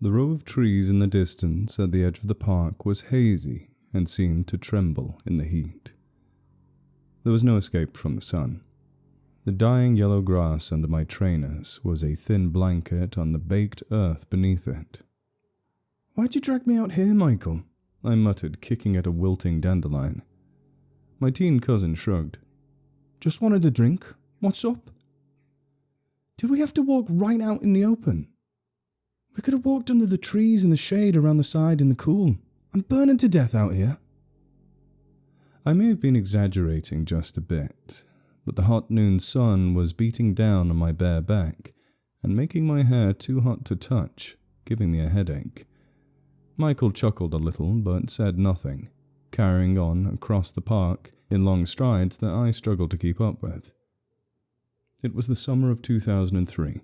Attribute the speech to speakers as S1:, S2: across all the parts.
S1: The row of trees in the distance at the edge of the park was hazy and seemed to tremble in the heat. There was no escape from the sun. The dying yellow grass under my trainers was a thin blanket on the baked earth beneath it. "Why'd you drag me out here, Michael?" I muttered, kicking at a wilting dandelion. My teen cousin shrugged. "Just wanted a drink. What's up?" "Did we have to walk right out in the open? We could have walked under the trees in the shade around the side in the cool. I'm burning to death out here." I may have been exaggerating just a bit, but the hot noon sun was beating down on my bare back and making my hair too hot to touch, giving me a headache. Michael chuckled a little but said nothing, carrying on across the park in long strides that I struggled to keep up with. It was the summer of 2003.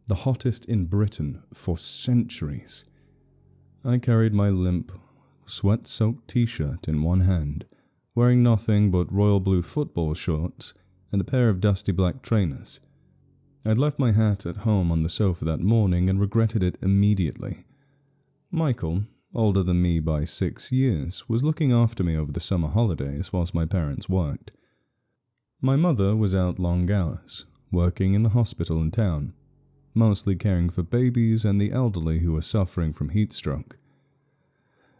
S1: The hottest in Britain for centuries. I carried my limp, sweat-soaked t-shirt in one hand, wearing nothing but royal blue football shorts and a pair of dusty black trainers. I'd left my hat at home on the sofa that morning and regretted it immediately. Michael, older than me by 6 years, was looking after me over the summer holidays whilst my parents worked. My mother was out long hours, working in the hospital in town, mostly caring for babies and the elderly who were suffering from heat stroke.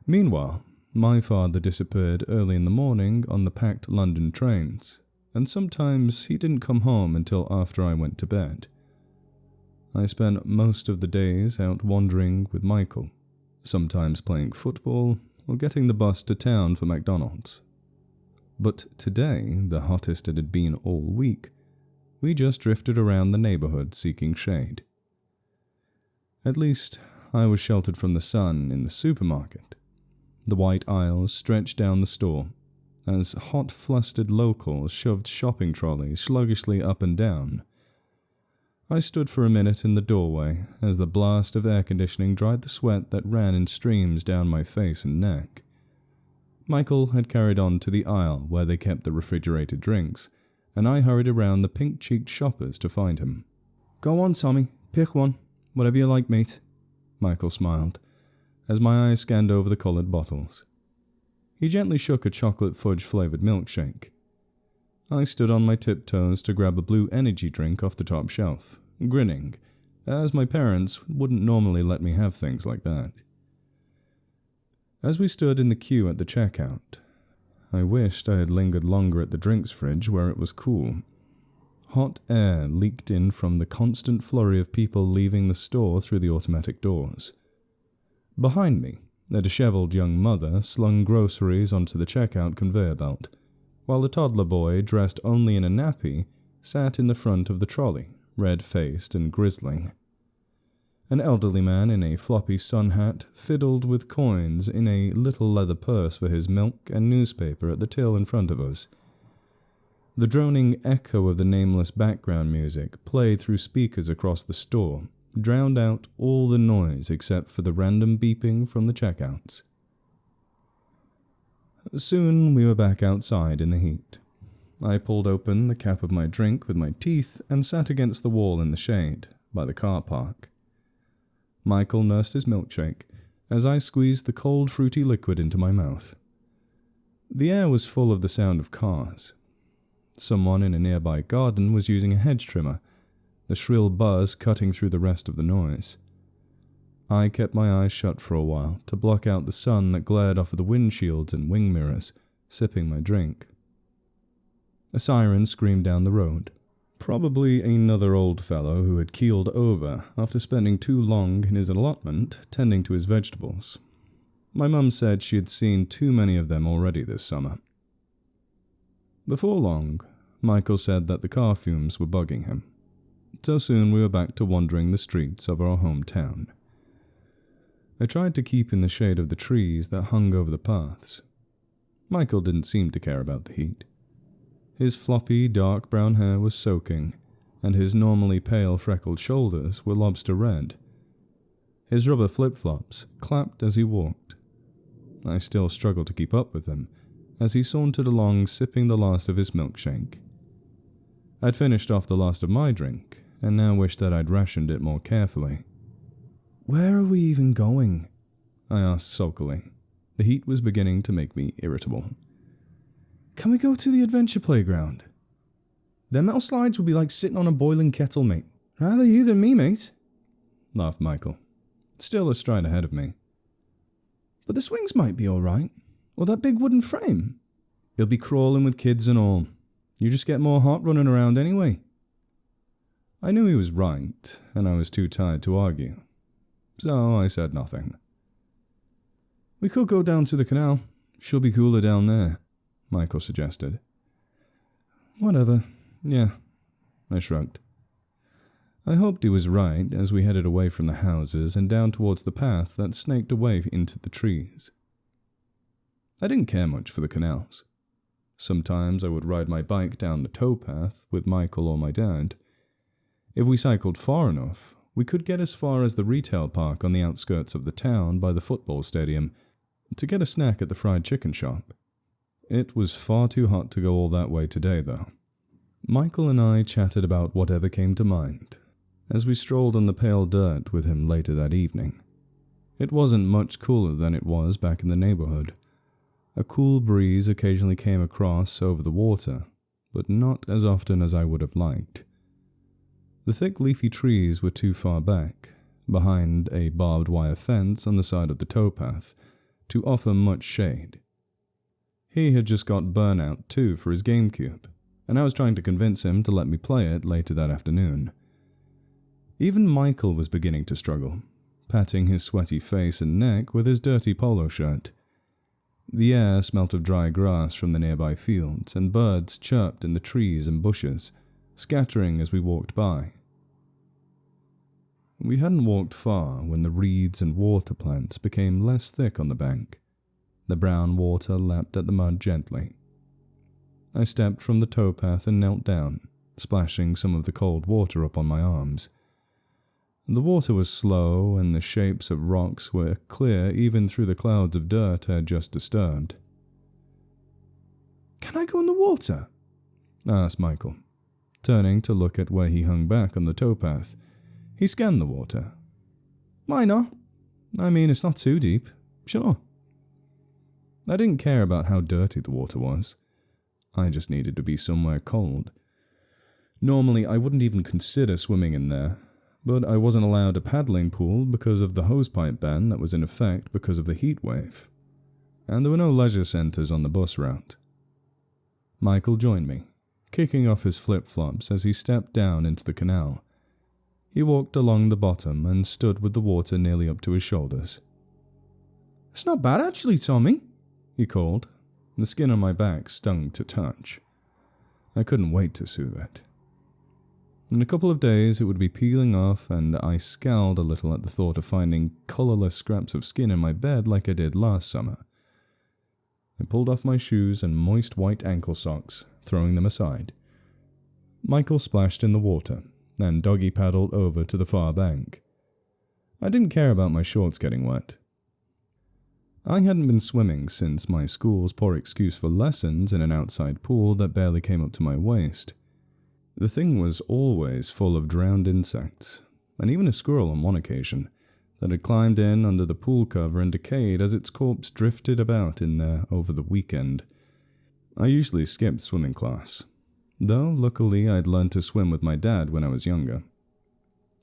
S1: Meanwhile, my father disappeared early in the morning on the packed London trains, and sometimes he didn't come home until after I went to bed. I spent most of the days out wandering with Michael, sometimes playing football or getting the bus to town for McDonald's. But today, the hottest it had been all week, we just drifted around the neighborhood seeking shade. At least, I was sheltered from the sun in the supermarket. The white aisles stretched down the store, as hot, flustered locals shoved shopping trolleys sluggishly up and down. I stood for a minute in the doorway as the blast of air conditioning dried the sweat that ran in streams down my face and neck. Michael had carried on to the aisle where they kept the refrigerated drinks, and I hurried around the pink-cheeked shoppers to find him. "Go on, Tommy, pick one. Whatever you like, mate," Michael smiled, as my eyes scanned over the coloured bottles. He gently shook a chocolate fudge-flavoured milkshake. I stood on my tiptoes to grab a blue energy drink off the top shelf, grinning, as my parents wouldn't normally let me have things like that. As we stood in the queue at the checkout, I wished I had lingered longer at the drinks fridge where it was cool. Hot air leaked in from the constant flurry of people leaving the store through the automatic doors. Behind me, a disheveled young mother slung groceries onto the checkout conveyor belt, while a toddler boy dressed only in a nappy sat in the front of the trolley, red-faced and grizzling. An elderly man in a floppy sun hat fiddled with coins in a little leather purse for his milk and newspaper at the till in front of us. The droning echo of the nameless background music played through speakers across the store, drowned out all the noise except for the random beeping from the checkouts. Soon we were back outside in the heat. I pulled open the cap of my drink with my teeth and sat against the wall in the shade, by the car park. Michael nursed his milkshake as I squeezed the cold fruity liquid into my mouth. The air was full of the sound of cars. Someone in a nearby garden was using a hedge trimmer, the shrill buzz cutting through the rest of the noise. I kept my eyes shut for a while to block out the sun that glared off of the windshields and wing mirrors, sipping my drink. A siren screamed down the road. Probably another old fellow who had keeled over after spending too long in his allotment tending to his vegetables. My mum said she had seen too many of them already this summer. Before long, Michael said that the car fumes were bugging him. So soon we were back to wandering the streets of our hometown. I tried to keep in the shade of the trees that hung over the paths. Michael didn't seem to care about the heat. His floppy, dark brown hair was soaking, and his normally pale, freckled shoulders were lobster red. His rubber flip-flops clapped as he walked. I still struggled to keep up with him, as he sauntered along sipping the last of his milkshake. I'd finished off the last of my drink, and now wished that I'd rationed it more carefully. Where are we even going? I asked sulkily. The heat was beginning to make me irritable. Can we go to the adventure playground? Them metal slides would be like sitting on a boiling kettle, mate. Rather you than me, mate, laughed Michael, still a stride ahead of me. But the swings might be alright. Or that big wooden frame. You'll be crawling with kids and all. You just get more hot running around anyway. I knew he was right, and I was too tired to argue. So I said nothing. We could go down to the canal. Should be cooler down there, Michael suggested. Whatever. Yeah, I shrugged. I hoped he was right as we headed away from the houses and down towards the path that snaked away into the trees. I didn't care much for the canals. Sometimes I would ride my bike down the towpath with Michael or my dad. If we cycled far enough, we could get as far as the retail park on the outskirts of the town by the football stadium to get a snack at the fried chicken shop. It was far too hot to go all that way today, though. Michael and I chatted about whatever came to mind as we strolled on the pale dirt with him later that evening. It wasn't much cooler than it was back in the neighborhood. A cool breeze occasionally came across over the water, but not as often as I would have liked. The thick leafy trees were too far back, behind a barbed wire fence on the side of the towpath, to offer much shade. He had just got Burnout 2 for his GameCube, and I was trying to convince him to let me play it later that afternoon. Even Michael was beginning to struggle, patting his sweaty face and neck with his dirty polo shirt. The air smelt of dry grass from the nearby fields, and birds chirped in the trees and bushes, scattering as we walked by. We hadn't walked far when the reeds and water plants became less thick on the bank. The brown water lapped at the mud gently. I stepped from the towpath and knelt down, splashing some of the cold water up on my arms. The water was slow, and the shapes of rocks were clear even through the clouds of dirt I had just disturbed. "Can I go in the water?" asked Michael, turning to look at where he hung back on the towpath. He scanned the water. "Why not? I mean, it's not too deep. Sure." I didn't care about how dirty the water was. I just needed to be somewhere cold. Normally, I wouldn't even consider swimming in there, but I wasn't allowed a paddling pool because of the hosepipe ban that was in effect because of the heat wave. And there were no leisure centers on the bus route. Michael joined me, kicking off his flip-flops as he stepped down into the canal. He walked along the bottom and stood with the water nearly up to his shoulders. "It's not bad actually, Tommy," he called. The skin on my back stung to touch. I couldn't wait to soothe it. In a couple of days it would be peeling off, and I scowled a little at the thought of finding colorless scraps of skin in my bed like I did last summer. I pulled off my shoes and moist white ankle socks, throwing them aside. Michael splashed in the water, and doggy paddled over to the far bank. I didn't care about my shorts getting wet. I hadn't been swimming since my school's poor excuse for lessons in an outside pool that barely came up to my waist. The thing was always full of drowned insects, and even a squirrel on one occasion that had climbed in under the pool cover and decayed as its corpse drifted about in there over the weekend. I usually skipped swimming class, though luckily I'd learned to swim with my dad when I was younger.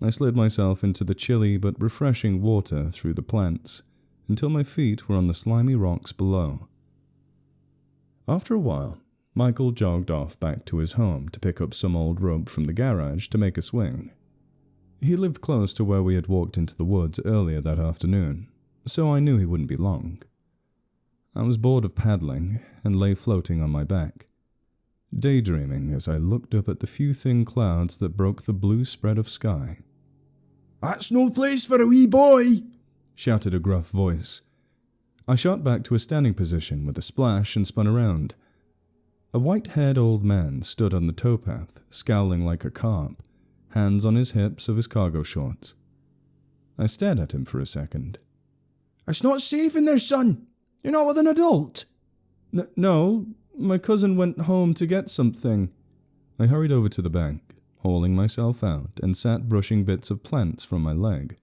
S1: I slid myself into the chilly but refreshing water through the plants until my feet were on the slimy rocks below. After a while, Michael jogged off back to his home to pick up some old rope from the garage to make a swing. He lived close to where we had walked into the woods earlier that afternoon, so I knew he wouldn't be long. I was bored of paddling and lay floating on my back, daydreaming as I looked up at the few thin clouds that broke the blue spread of sky. "That's no place for a wee boy!" shouted a gruff voice. I shot back to a standing position with a splash and spun around. A white-haired old man stood on the towpath, scowling like a carp, hands on his hips of his cargo shorts. I stared at him for a second. "It's not safe in there, son. You're not with an adult." No, my cousin went home to get something." I hurried over to the bank, hauling myself out, and sat brushing bits of plants from my leg.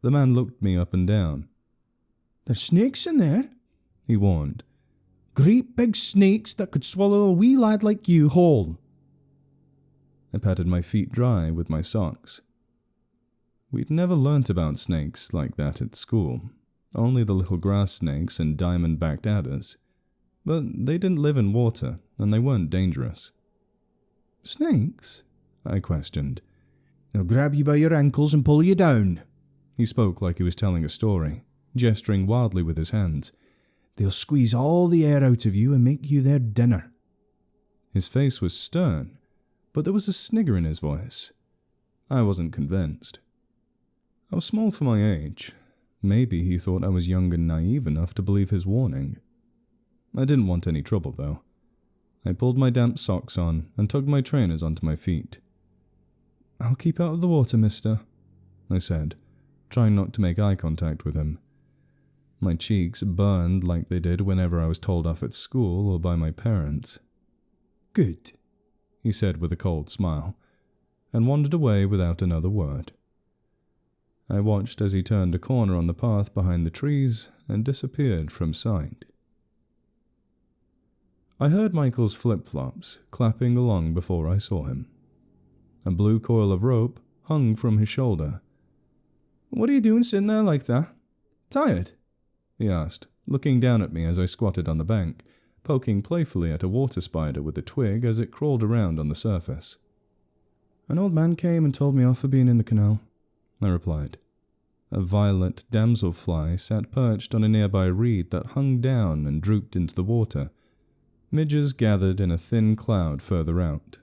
S1: The man looked me up and down.
S2: "There's snakes in there,"
S1: he warned.
S2: "Great big snakes that could swallow a wee lad like you whole."
S1: I patted my feet dry with my socks. We'd never learnt about snakes like that at school, only the little grass snakes and diamond-backed adders. But they didn't live in water, and they weren't dangerous.
S2: "Snakes?"
S1: I questioned.
S2: "They'll grab you by your ankles and pull you down."
S1: He spoke like he was telling a story, gesturing wildly with his hands.
S2: "They'll squeeze all the air out of you and make you their dinner."
S1: His face was stern, but there was a snigger in his voice. I wasn't convinced. I was small for my age. Maybe he thought I was young and naive enough to believe his warning. I didn't want any trouble, though. I pulled my damp socks on and tugged my trainers onto my feet.
S2: "I'll keep out of the water, mister,"
S1: I said, trying not to make eye contact with him. My cheeks burned like they did whenever I was told off at school or by my parents.
S2: "Good,"
S1: he said with a cold smile, and wandered away without another word. I watched as he turned a corner on the path behind the trees and disappeared from sight. I heard Michael's flip-flops clapping along before I saw him. A blue coil of rope hung from his shoulder.
S2: "What are you doing sitting there like that? Tired?"
S1: he asked, looking down at me as I squatted on the bank, poking playfully at a water spider with a twig as it crawled around on the surface.
S2: "An old man came and told me off for being in the canal,"
S1: I replied. A violet damselfly sat perched on a nearby reed that hung down and drooped into the water. Midges gathered in a thin cloud further out,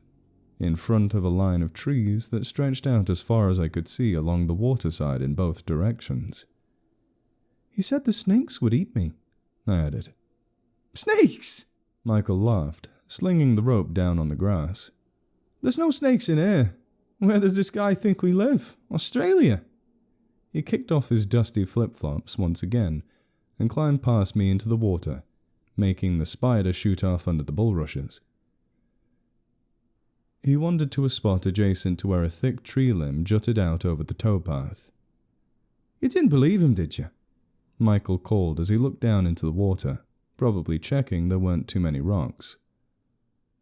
S1: in front of a line of trees that stretched out as far as I could see along the waterside in both directions.
S2: "He said the snakes would eat me,"
S1: I added.
S2: "Snakes?"
S1: Michael laughed, slinging the rope down on the grass.
S2: "There's no snakes in here. Where does this guy think we live? Australia?"
S1: He kicked off his dusty flip-flops once again and climbed past me into the water, making the spider shoot off under the bulrushes. He wandered to a spot adjacent to where a thick tree limb jutted out over the towpath.
S2: "You didn't believe him, did you?"
S1: Michael called as he looked down into the water, probably checking there weren't too many rocks.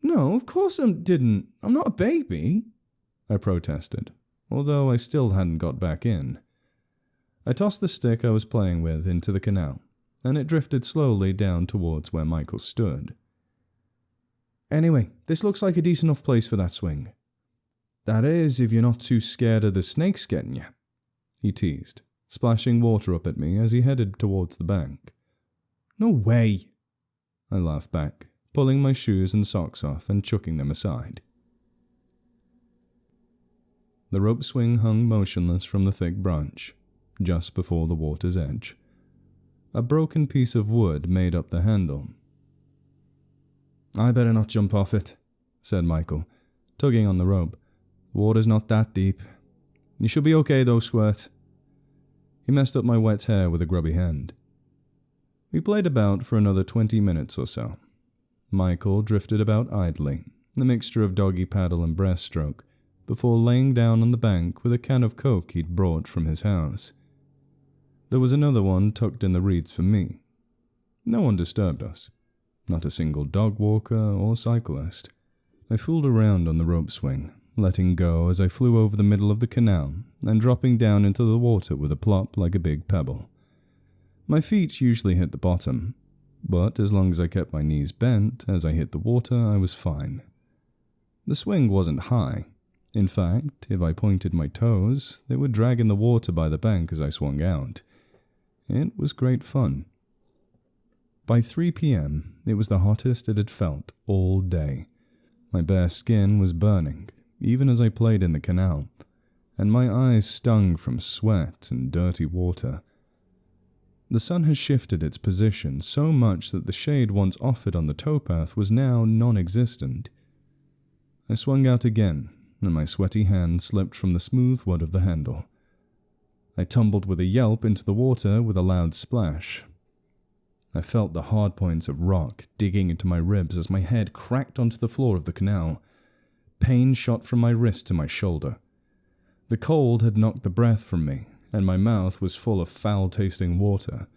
S2: "No, of course I didn't. I'm not a baby,"
S1: I protested, although I still hadn't got back in. I tossed the stick I was playing with into the canal, and it drifted slowly down towards where Michael stood.
S2: "Anyway, this looks like a decent enough place for that swing. That is, if you're not too scared of the snakes getting you,"
S1: he teased, splashing water up at me as he headed towards the bank.
S2: "No way,"
S1: I laughed back, pulling my shoes and socks off and chucking them aside. The rope swing hung motionless from the thick branch, just before the water's edge. A broken piece of wood made up the handle.
S2: "I better not jump off it,"
S1: said Michael, tugging on the rope.
S2: "The water's not that deep. You should be okay though, Squirt."
S1: He messed up my wet hair with a grubby hand. We played about for another 20 minutes or so. Michael drifted about idly, a mixture of doggy paddle and breaststroke, before laying down on the bank with a can of Coke he'd brought from his house. There was another one tucked in the reeds for me. No one disturbed us. Not a single dog walker or cyclist. I fooled around on the rope swing, letting go as I flew over the middle of the canal and dropping down into the water with a plop like a big pebble. My feet usually hit the bottom, but as long as I kept my knees bent as I hit the water, I was fine. The swing wasn't high. In fact, if I pointed my toes, they would drag in the water by the bank as I swung out. It was great fun. By 3 p.m., it was the hottest it had felt all day. My bare skin was burning, even as I played in the canal, and my eyes stung from sweat and dirty water. The sun had shifted its position so much that the shade once offered on the towpath was now non-existent. I swung out again, and my sweaty hand slipped from the smooth wood of the handle. I tumbled with a yelp into the water with a loud splash. I felt the hard points of rock digging into my ribs as my head cracked onto the floor of the canal. Pain shot from my wrist to my shoulder. The cold had knocked the breath from me,
S2: and my mouth was full of foul-tasting water.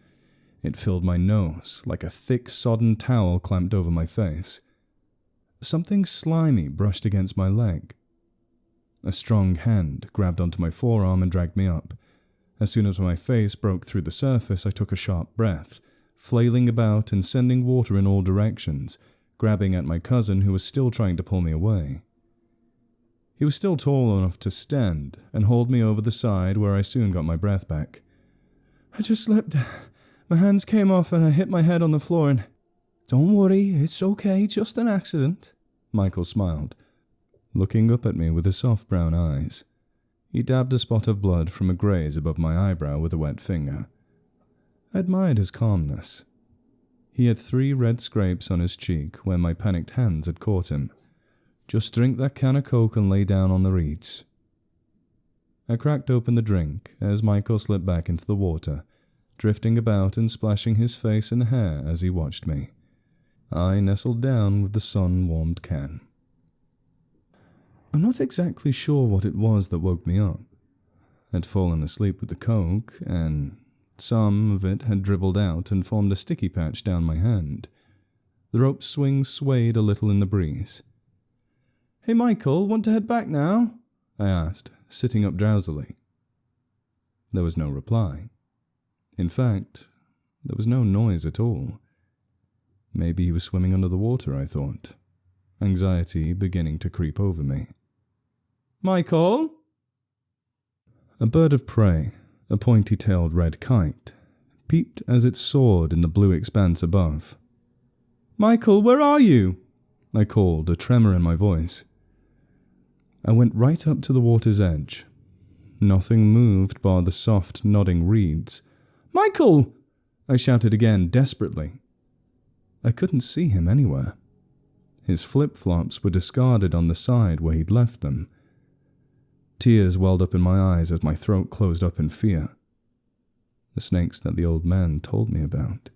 S2: It filled my nose like a thick, sodden towel clamped over my face. Something slimy brushed against my leg. A strong hand grabbed onto my forearm and dragged me up. As soon as my face broke through the surface, I took a sharp breath, flailing about and sending water in all directions, grabbing at my cousin who was still trying to pull me away. He was still tall enough to stand and hold me over the side, where I soon got my breath back. I just slipped. My hands came off and I hit my head on the floor and... Don't worry, it's okay, just an accident. Michael smiled, looking up at me with his soft brown eyes. He dabbed a spot of blood from a graze above my eyebrow with a wet finger. I admired his calmness. He had 3 red scrapes on his cheek where my panicked hands had caught him. Just drink that can of Coke and lay down on the reeds. I cracked open the drink as Michael slipped back into the water, drifting about and splashing his face and hair as he watched me. I nestled down with the sun-warmed can. I'm not exactly sure what it was that woke me up. I'd fallen asleep with the Coke, and some of it had dribbled out and formed a sticky patch down my hand. The rope swing swayed a little in the breeze. Hey Michael, want to head back now? I asked, sitting up drowsily. There was no reply. In fact, there was no noise at all. Maybe he was swimming under the water, I thought, anxiety beginning to creep over me. Michael? A bird of prey, a pointy-tailed red kite, peeped as it soared in the blue expanse above. Michael, where are you? I called, a tremor in my voice. I went right up to the water's edge. Nothing moved bar the soft, nodding reeds. Michael! I shouted again, desperately. I couldn't see him anywhere. His flip-flops were discarded on the side where he'd left them. Tears welled up in my eyes as my throat closed up in fear. The snakes that the old man told me about.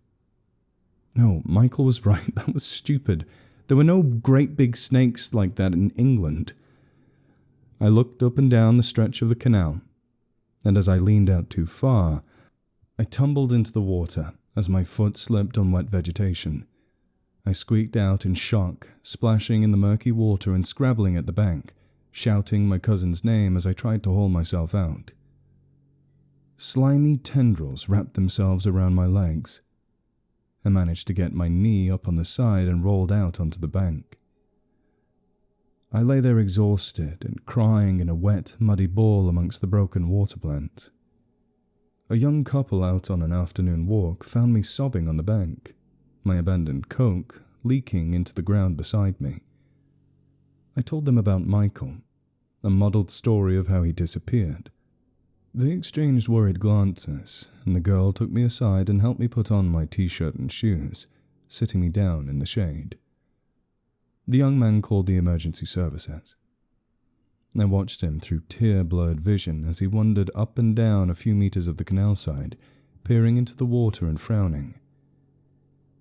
S2: No, Michael was right, that was stupid. There were no great big snakes like that in England. I looked up and down the stretch of the canal, and as I leaned out too far, I tumbled into the water as my foot slipped on wet vegetation. I squeaked out in shock, splashing in the murky water and scrabbling at the bank, shouting my cousin's name as I tried to haul myself out. Slimy tendrils wrapped themselves around my legs. I managed to get my knee up on the side and rolled out onto the bank. I lay there exhausted and crying in a wet, muddy ball amongst the broken water plants. A young couple out on an afternoon walk found me sobbing on the bank, my abandoned Coke leaking into the ground beside me. I told them about Michael, a muddled story of how he disappeared. They exchanged worried glances, and the girl took me aside and helped me put on my t-shirt and shoes, sitting me down in the shade. The young man called the emergency services. I watched him through tear-blurred vision as he wandered up and down a few meters of the canal side, peering into the water and frowning.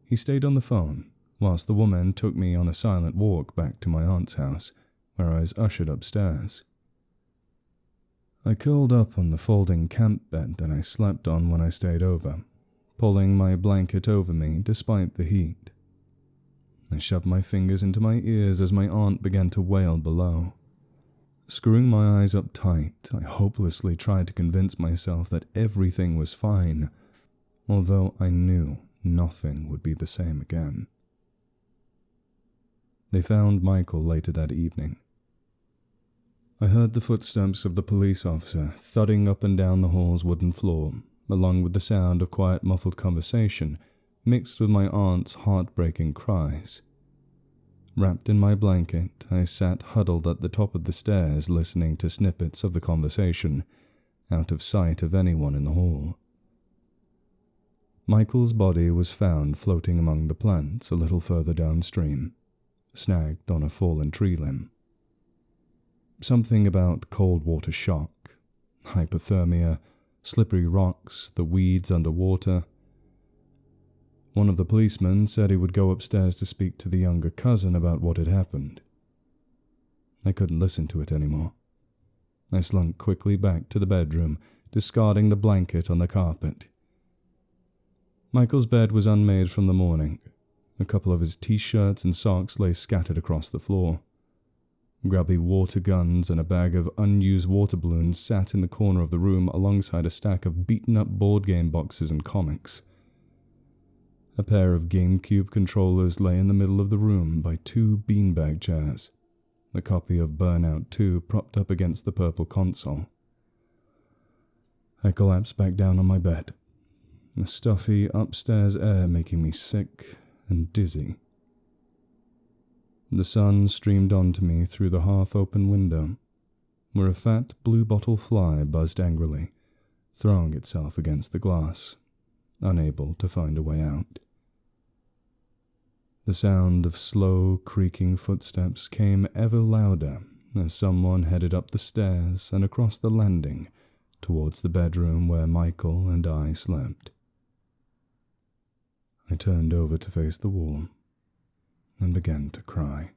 S2: He stayed on the phone, whilst the woman took me on a silent walk back to my aunt's house, where I was ushered upstairs. I curled up on the folding camp bed that I slept on when I stayed over, pulling my blanket over me despite the heat. I shoved my fingers into my ears as my aunt began to wail below. Screwing my eyes up tight, I hopelessly tried to convince myself that everything was fine, although I knew nothing would be the same again. They found Michael later that evening. I heard the footsteps of the police officer thudding up and down the hall's wooden floor, along with the sound of quiet muffled conversation mixed with my aunt's heartbreaking cries. Wrapped in my blanket, I sat huddled at the top of the stairs listening to snippets of the conversation, out of sight of anyone in the hall. Michael's body was found floating among the plants a little further downstream, snagged on a fallen tree limb. Something about cold water shock, hypothermia, slippery rocks, the weeds underwater. One of the policemen said he would go upstairs to speak to the younger cousin about what had happened. I couldn't listen to it anymore. I slunk quickly back to the bedroom,
S1: discarding the blanket on the carpet. Michael's bed was unmade from the morning. A couple of his t-shirts and socks lay scattered across the floor. Grubby water guns and a bag of unused water balloons sat in the corner of the room alongside a stack of beaten-up board game boxes and comics. A pair of GameCube controllers lay in the middle of the room by two beanbag chairs, a copy of Burnout 2 propped up against the purple console. I collapsed back down on my bed, the stuffy upstairs air making me sick and dizzy. The sun streamed onto me through the half-open window, where a fat blue-bottle fly buzzed angrily, throwing itself against the glass, unable to find a way out. The sound of slow, creaking footsteps came ever louder as someone headed up the stairs and across the landing towards the bedroom where Michael and I slept. I turned over to face the wall and began to cry.